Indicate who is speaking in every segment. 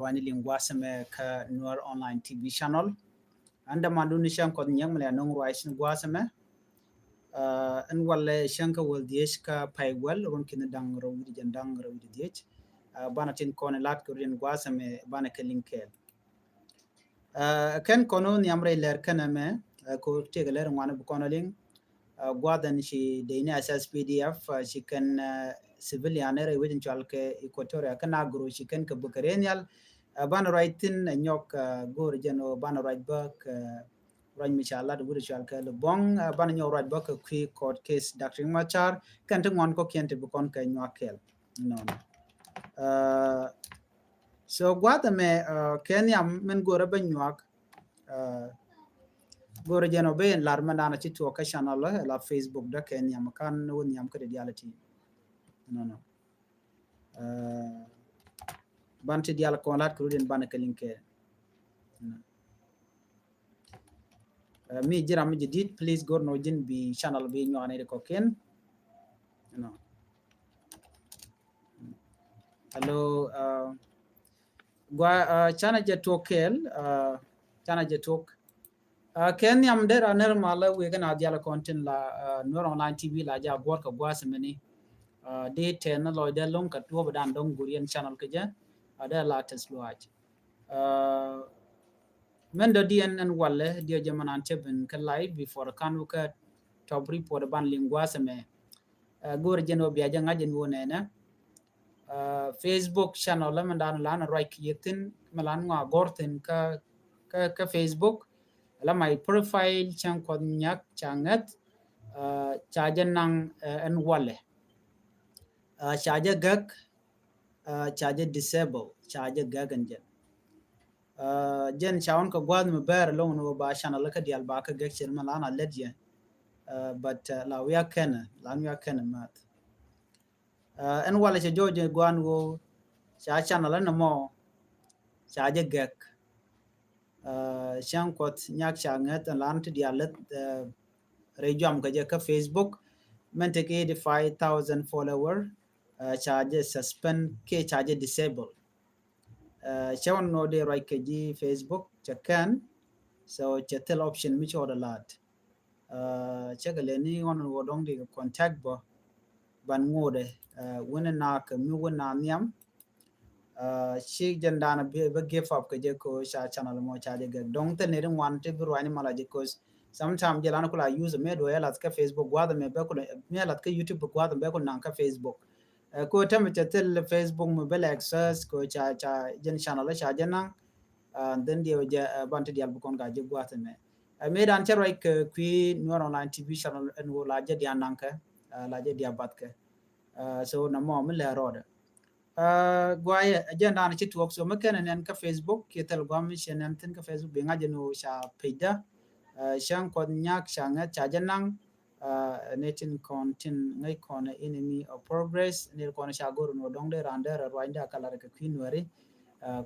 Speaker 1: wani lingwasame ka Nuer online TV channel anda manduni shan kod nyang mala nong rice gwasame an wala shanka wal diesh ka paywal ron kin dang ro widi jandang ro widi diech bana tin kon lat ko rin gwasame bana ka linkel kan kono nyamre ler kaname ko tegaler ngwana bu kono ling gwadan shi deine asas pdf shi kan civilian re widin chalke equatoria kana gro shi kan ka bukarenial ban writing nyok gor jeno ban right back run mishala de wuri chalke le bong ban nyok right back qui court case dr machar kan te ngon ko kente bu kon ka nyakel no so gwada me kenya men gora ban nyak gora jeno be lar mandana ci to ka channel la facebook da kenya makan woni am ka reality no banti dial ko lat ko den ban ka linke mi jiram jidid please go no jin bi channel bi ñone ko ken no hello gwa chana je tokel chana je tok ken yam der aner mala we gana dial content la Nuer online tv la ja gor ka gwa semeni de ten lo de long ka to badan dong gurien channel ke ja ada la tes luaj men do dien en walle dio jamanan cheben ka live before kanu ka top report ban lingwa seme gor jeno biya janga jen wonena facebook channel la mandan lan right yetin malan nga gorten ka facebook la my profile chan kon nyak changat chajen nang en walle chaje gak chaje disable chaje gagan jen chaun ka gwad me ber long no ba channel ka dial ba ka gek chen malana ledje but la we can mat en wala che joje gwan go cha channel na mo cha je gek chang kot nyak cha ngat lan ti dial let rejam ka je ka facebook men te ke 5000 follower charge suspend ke charge disable chawan no de right ke ji facebook chakan so chatel option mi choda lat chagale ni on wo dong de contact bo ban ngode wona na ka mi wona nyam shi jandana be give up ke je ko sha channel mo cha de dong te ne wan te bro ani mala je cause sometimes je lan ko la use me do ya lat ka facebook gwa me be ko me lat ka youtube gwa be ko nan ka facebook ko tam chatel facebook mo bel access ko cha jen channel cha jana then dia je bante dial bu kon ga je gwa me me dan che right ki Nuer online tv channel en wo la je dia nanka la je dia batke so na mo me le roda gwaye agenda na chitu so makana nan ka facebook ke tel gwam shenan tin ka facebook be ngaje no sha peida shan ko nyak shanga cha janang netin content ngai kona enemy of progress ne kona sha goro no dong de randa rwanda kala ka kwinwari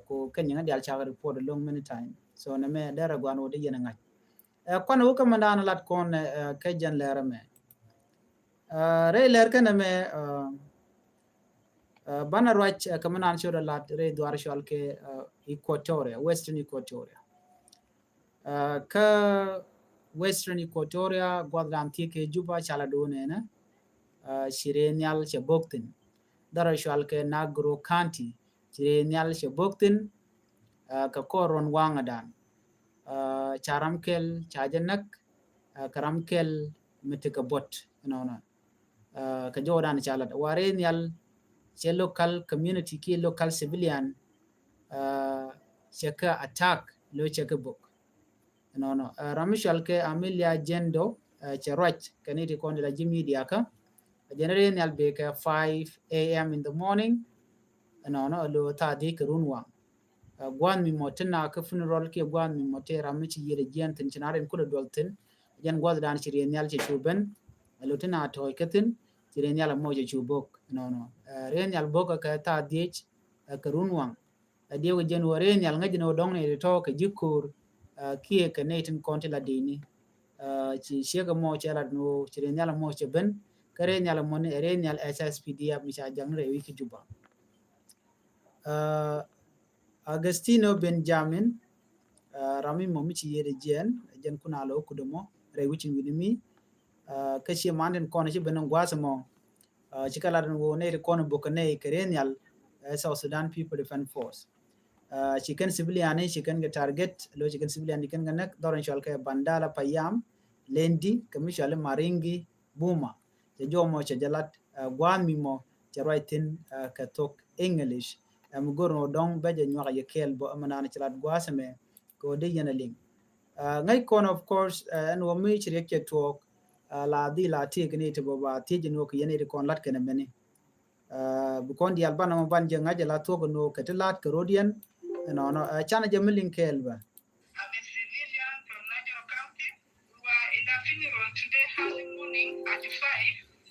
Speaker 1: ko kanya ngal cha report long many time so na me dara gwano de yena ngai kona ko mandana lat kon ka jan lera me re ler kana me bana rwach kamanan shoda lat re dwar shol ke equatoria western equatoria ka western equatoria gwadran ti ke juba chala do nena shirenial chaboktin dara shol ke nagro county shirenial chaboktin ka koron wangadan charamkel chajanak karamkel mitika bot nona ka jodan chala warenial che local community ki local civilian cheka attack lo cheka book no ramishal ke amelia jendo cherach kaniti kon la jimi diaka generally nyal be ka 5 am in the morning no lo ta di kerunwa gwan mi motena ka funeral ke gwan mi motera michi yere jentin chinaren kula dolten jen gwad dan chiri nyal che chuben lo tena to ketin chiri nyal mo che chubok no ren nyal boka ka ta diech kerunwa dewo jen ren nyal ngaji no dong ne to ka jikur kie ka netin konti la dini ci shega mo che la no chiri nyal mo che ben kare nyal mo ne ren nyal sspd mi cha jang re wiki juba Agostino Benjamin rami mo michi yede jen kuna lo kudomo re wichin winimi kashi manden kono ci benen gwasa mo ci kala den wo ne kono bokane kerenial South Sudan People Defense Force ci kan civilian ci kan ga target lo ci kan civilian di kan ga nak doron shal ka bandala payam lendi kamishal maringi buma je jomo ci jalat gwami mo ci writing ka tok English am gorno dong beje nyaka ye kel bo amana ci lat gwasa me ko de yana ling ngai kon of course and wo mi chiri ke talk la di la ti gni to ba ti jino ko yene kon lat kana meni bu kon di albana mo ban je ngaje la to no ke lat ko rodian no no chana je milling kel ba.
Speaker 2: I'm a civilian from Niger County. We were in a funeral today early morning at 5.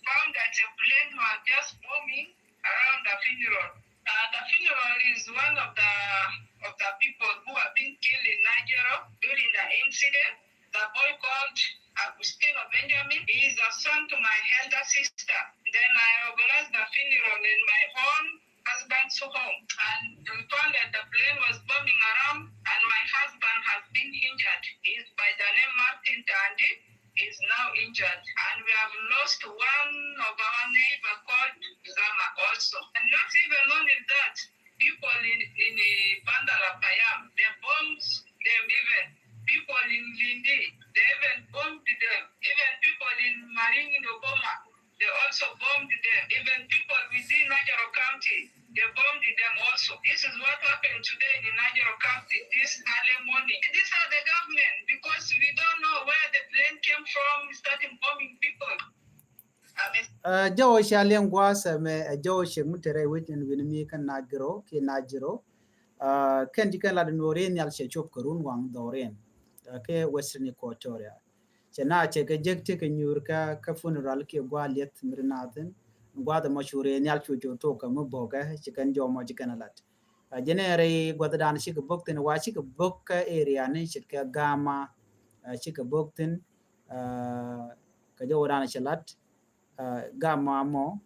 Speaker 2: Found that a plane was just bombing around the funeral. The funeral is one of the people who have been killed in Nigeria during the incident. The boy called Agustino Benjamin. He is a son to my elder sister. Then I organized the funeral in my own husband's home. And we found that the plane was bombing around and my husband has been injured. He is by the name Martin Tandi. He is now injured. And we have lost one of our neighbor called Zama also. And not even only that, people in Bandara Payam, they bombed them even. People in Lindi, they even bombed them. Even people in Maringi Nogoma, they also bombed them. Even people within Niger County, they bombed them also. This is what happened today in Niger County this early morning. These are the government because we don't know where the plane came from, starting bombing people.
Speaker 1: Jawo shalen gwasa me jawo she mutere witin winimi kan nagiro ke najiro kan dikan la no ren yal she chop korun wang doren ke western equatoria chena che ke jekte ke nyurka ka funeral ke gwalet mirnaden gwada mashure nyal chujo to ka mo boga che kan jomo che kan lat jenere gwada dan shi ke bokten wa shi ke bokka area ne shi ke gama shi ke bokten ka jawo dan shi lat gama mo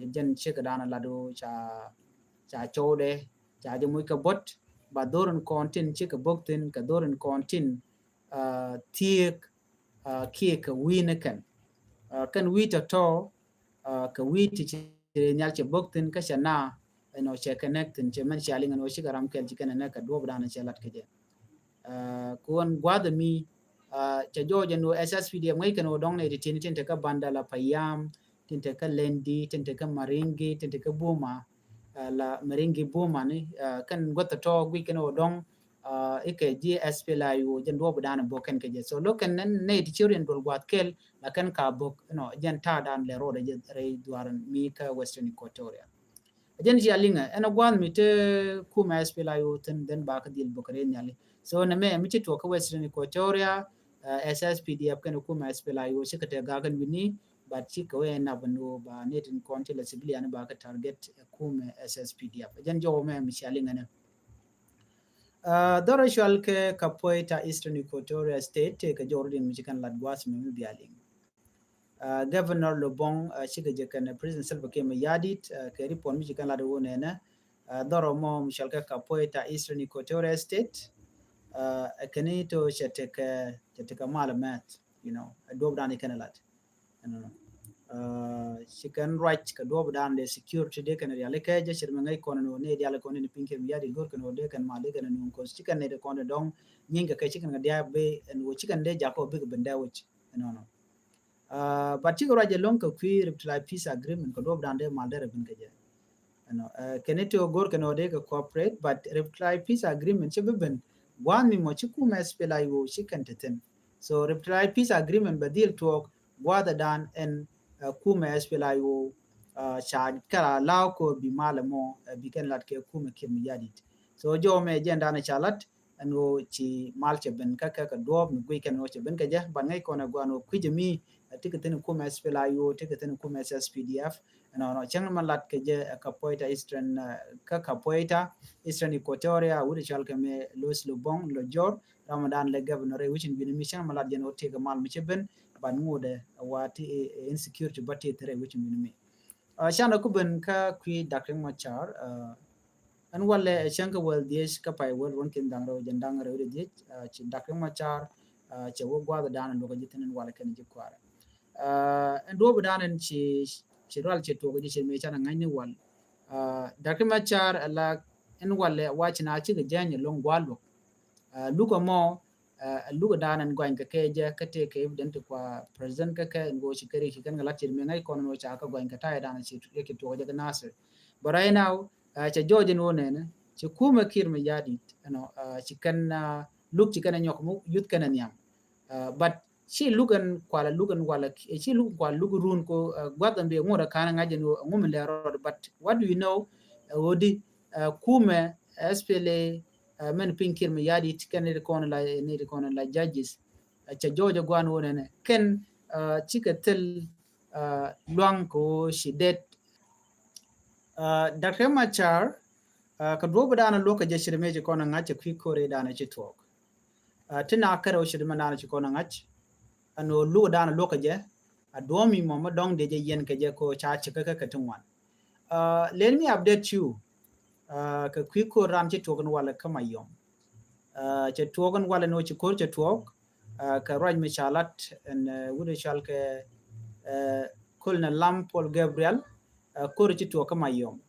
Speaker 1: jen che ke dan lado cha chode cha je muy ka bot ba doron kontin che ke bokten ka doron kontin tiek ke ka win kan wita to ka witi che nyal che bokten ka shana no che connectin che man shaling no shi garam kel che kana ka do bran che lat ke je kon gwada mi cha joje no SSPD mai kan odong ne tin tin ka bandala payam tin ka lendi tin ka maringi tin ka buma la maringi buma ni kan gota to gwi kan odong ike GSP la yu jen do budan bo kan ke je so lokan nan ne ti chirin dol gwat kel la kan ka bok no jen ta dan le roda je re duaran mi ka western equatoria jen ji alinga ena gwan mi te kuma SP la yu ten den ba ka dil bokare nyali so na me mi ti to ka western equatoria SSPDF kan kuma SP la yu shi ka te ga gan wini ba ci ka we na bano ba ne tin konti la civilian ba ka target kuma SSPDF jen jo me mi shalinga ne doro shwal ke kapoita Eastern Equatoria State ke Jordan Michigan Ladwas mi bialing Governor Lobong shiga jekan President Salva Kiir Mayadit ke ripon Michigan Ladu nena doro mo mishal ke kapoita Eastern Equatoria State kani to cheteka malamat you know adob dani kanalat she can right ka do dan de security de kan ya leke je shirme ngai kono no ne dia le kono ni pinke mi yadi gor kono de kan male kan no ko chicken ne de kono dong nyinga kai chicken ga dia be en wo chicken de jako big benda which no no but chigo raje long ka kwi reply peace agreement ko do dan de mal de bin ke je no keneto gor kono de ka cooperate but reply peace agreement che ben wan mi mo chiku mes pelai wo chicken teten so reply peace agreement badil talk wada dan en kuma SPLIO cha kala law ko bi malamo bi ken lat ke kuma kim yadit so jo me jenda na chalat no ci malche ben ka dob mi gui ken no che ben ka ja ban ngai ko na gwano kujimi tikaten kuma SPLIO tikaten kuma SSPDF no chang man lat ke je ka poita eastern ka poita Eastern Equatoria wuri chal ke me Louis Lubong lo jor Ramadan le governor which bin mission malat je no te ga mal mi che ben ban ngode wati insecurity bati tere which mean me shana kuben ka kwi Dr. Machar an wale shanka wel dies ka pai wel ron kin dang ro jan dang ro de chi dak ma char che wo gwa da dan do ga jitin wala kan ji kwara and do dan chi ral che to ga ji me chana ngai ni wal dak ma char la en wale wa chi na chi ga jan long gwalo luka mo luka danan gwan ka keje ka te ke evident kwa president ka ngo shi kare shi kan galati me ngai kono cha ka gwan ka ta dana shi ke to ga nasir but right now cha joje no ne ci kuma kir me yadi ano ci kan luk ci kan nyok mu yut kan nyam but ci lugan kwala lugan wala ci lugan kwala lugu run ko gwadam be ngora kana ngaje no ngum le rod but what do you know wodi kuma espele men pinkir me yadi kan ne kono la judges cha joje gwan wona ne ken ci ka tel luang ko shi det Dr. Machar ka duba dana lokaci shirme ji kona ngace kwi kore dana ci tok tina kare shirme dana ci kona ngace ano lu dana lokaci a domi mo dong de je yen ke je ko cha ci ka tinwan let me update you ka kwi ko ram ci tok wala kama yom ci togan wala no ci ko ci tok ka raj mishalat en wude shal ke kulna lam Paul Gabriel ko ci tok kama yom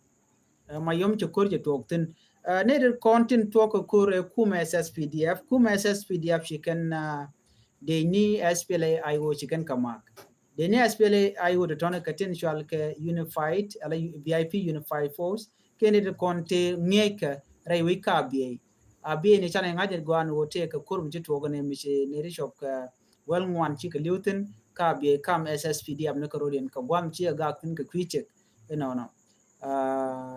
Speaker 1: mayom ci kor ci tok tin ne de content tok ko kuma SSPDF shi kan de ni SPLA IO shi kan kamak de ni SPLA IO de tona katin shal ke unified ala VIP unified force ke ne de conte ngeka rai ka bi abi ne chana ngaje gwan wote ka kurum ci tok ne mi ne ri shop ka wel ngwan ci ka liutin ka bi kam SSPDF ne ka rodin ka gwam ci ga tin ka kwiche no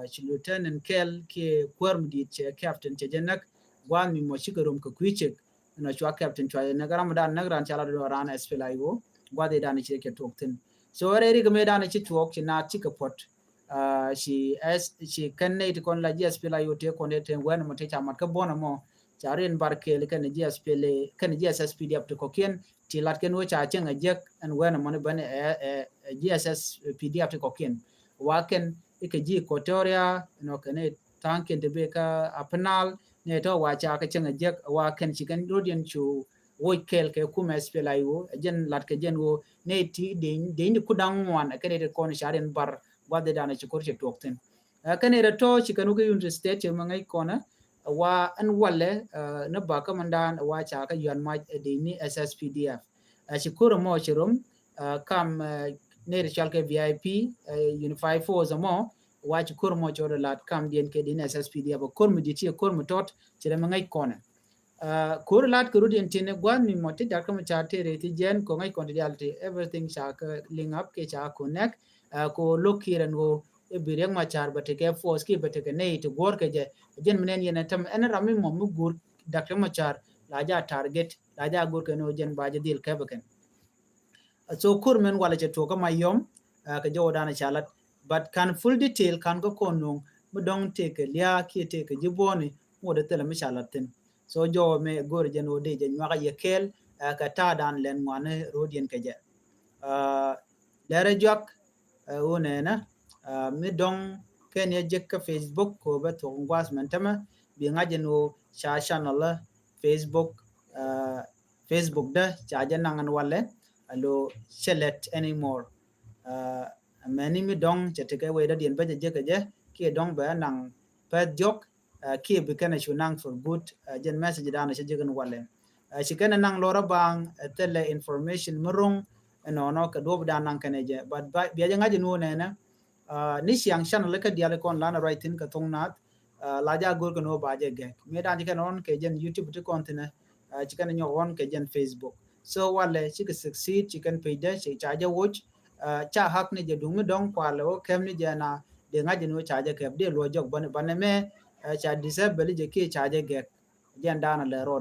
Speaker 1: ci lieutenant kel ke kwarm di che captain che jenak gwan mi mo shigarum ko kwiche no chwa captain chwa na garam dan nagran chala do ran SPLIO gwade dan che ke tokten so re ri game dan che tok ci na ci ka pot shi kan ne ti kon la SPLIO te kon te wen mo te chamat ka bona mo charin barke le kan SPLA kan SSPDF to koken ti lat ken wo cha chenga jek an wen mo ne ban SSPDF to koken waken ikaji Equatoria no kane tanken de beka apnal ne to wacha ka chenga jek wa ken chikan rodian chu wo kel ke kuma SPLIO jen lat ke jen wo ne ti de ni kudang wan kane de kon sharen bar wade dana chukor che tokten kane de to chikan ko university che mangai kona wa an walle na ba ka mandan wa cha ka yan ma de ni SSPDF chukor mo chirum kam ne chalke VIP unified force mo watch kurmo choro lat kam dien ke din SSPDF kurmo diti kurmo tot chere mangai kona kur lat kuru dien tine gwan mi moti dakam chate reti jen ko ngai kondiality everything cha ka link up ke cha connect ko lokiran go e bireng ma char bate ke force ki bate ke nei to gor ke je jen menen yen tam en rami mo mu gur dakam char la ja target la ja gor ke no jen ba je dil ke baken so kurmen wala je to kama yom ka jo dana chalat but kan full detail kan ko konung budong te ke lia ki te ke jiboni mo de tele mi chalatin so jo me gor je no de je nyaka ye kel ka ta dan len mane rodien ke je lere jok one na mi dong ken ye je ka Facebook ko ba to ngwas mentama bi ngaje no cha channel Facebook da cha je nangan wale alo select anymore many mi dong cheteke we da dien ba je je ki dong ba nang pa jok ki bi kana shunang for good jen message da na je gan wale shi kana nang lora bang tele information murung no ka do da nang kana je but bi ja ngaji no ne na ni siang channel ka dia le kon lana writing ka tong nat la ja gor ko no ba je ge me da kan on ke jen YouTube to content chi kana nyo on ke jen Facebook so wale chi ka succeed chi kan page da chi cha ja watch cha hak ni je dung dong kwa lo kem ni je na de ngaji no cha je ke de lo jok ban me cha disable je ki cha je ge jen da na le ro